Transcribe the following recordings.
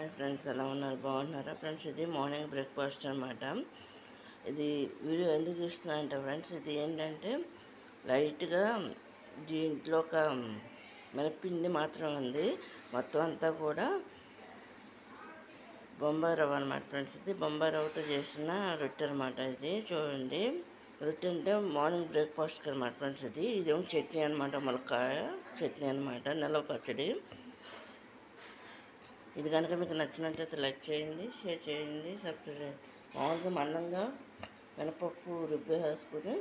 Hi friends, ఎలా ఉన్నారు? బాగున్నారా ఫ్రెండ్స్? ఇది మార్నింగ్ బ్రేక్ఫాస్ట్ అనమాట. ఇది వీడియో ఎందుకు చూస్తున్నానంటే ఫ్రెండ్స్, ఇది ఏంటంటే లైట్గా దీంట్లో ఒక మినపిండి మాత్రం ఉంది. మొత్తం అంతా కూడా బొంబాయి రవ్వ అనమాట ఫ్రెండ్స్. ఇది బొంబాయి రవ్వతో చేసిన రొట్టె అనమాట. ఇది చూడండి, రొట్టె అంటే మార్నింగ్ బ్రేక్ఫాస్ట్కి అనమాట ఫ్రెండ్స్. ఇదేమో చట్నీ అనమాట, ములక్కాయ చట్నీ అనమాట, నిల్వ పచ్చడి. ఇది కనుక మీకు నచ్చినట్లయితే లైక్ చేయండి, షేర్ చేయండి, సబ్స్క్రైబ్ చేయండి. మామూలుగా మందంగా మినపప్పు వేసుకుని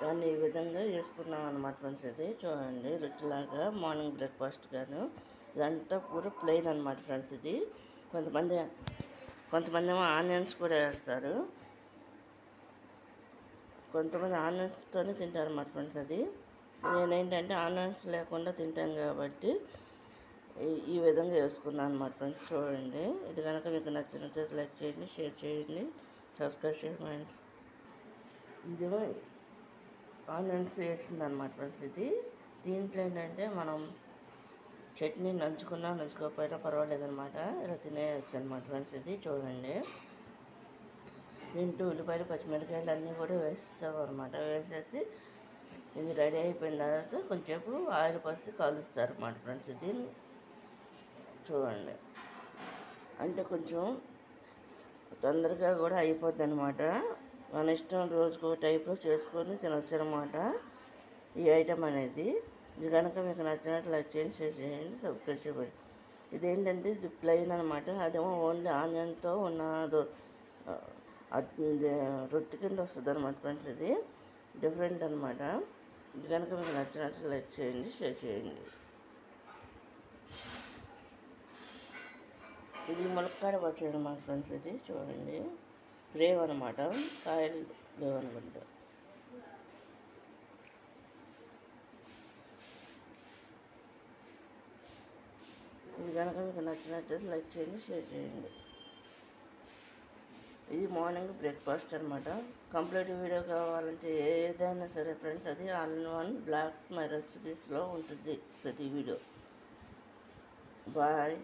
దాన్ని ఈ విధంగా చేసుకున్నాం అనమాట ఫ్రెండ్స్. ఇది చూడండి, రొట్టెలాగా మార్నింగ్ బ్రేక్ఫాస్ట్ గాను. ఇదంతా కూడా ప్లెయిన్ అనమాట ఫ్రెండ్స్. ఇది కొంతమంది ఏమో ఆనియన్స్ కూడా వేస్తారు, కొంతమంది ఆనియన్స్తోనే తింటారు అన్నమాట ఫ్రెండ్స్. అది నేనేంటంటే ఆనియన్స్ లేకుండా తింటాను కాబట్టి ఈ విధంగా వేసుకున్నాను అనమాట ఫ్రెండ్స్. చూడండి, ఇది కనుక మీకు నచ్చినట్లయితే లైక్ చేయండి, షేర్ చేయండి, సబ్స్క్రైబ్ చేయండి ఫ్రెండ్స్. ఇది ఆనియన్స్ వేసింది అనమాట ఫ్రెండ్స్. దీంట్లో ఏంటంటే మనం చట్నీ నంచుకోకపోయినా పర్వాలేదు అనమాట, ఇలా తినేయచ్చు అనమాట ఫ్రెండ్స్. ఇది చూడండి, దీంట్లో ఉల్లిపాయలు పచ్చిమిరకాయలు అన్నీ కూడా వేస్తాం అనమాట. వేసేసి ఇది రెడీ అయిపోయిన తర్వాత కొంచెంసేపు ఆయిల్ పోసి కాలుస్తారు అన్నమాట ఫ్రెండ్స్. ఇది చూడండి, అంటే కొంచెం తొందరగా కూడా అయిపోద్ది అనమాట. మన ఇష్టం, రోజుకు ఒక టైప్లో చేసుకొని తినొచ్చు అనమాట ఈ ఐటమ్ అనేది. ఇది కనుక మీకు నచ్చినట్టు లైక్ చేయండి, షేర్ చేయండి, సబ్స్క్రైబ్ చేయండి. ఇదేంటంటే ఇది ప్లెయిన్ అనమాట, అదేమో ఓన్లీ ఆనియన్తో ఉన్న రొట్టె కింద వస్తుంది అనమాట ఫ్రెండ్స్. ఇది డిఫరెంట్ అనమాట. ఇది కనుక మీకు నచ్చినట్టు లైక్ చేయండి, షేర్ చేయండి. ఇది ములక్కాడ పచ్చడి అనమాట ఫ్రెండ్స్. ఇది చూడండి, గ్రేవ్ అనమాట, కాయలు లేవు అనుకుంటా. ఇది కనుక మీకు నచ్చినట్లయితే లైక్ చేయండి, షేర్ చేయండి. ఇది మార్నింగ్ బ్రేక్ఫాస్ట్ అనమాట. కంప్లీట్ వీడియో కావాలంటే ఏదైనా సరే ఫ్రెండ్స్, అది all in one blogs my రెసిపీస్లో ఉంటుంది ప్రతి వీడియో. బాయ్.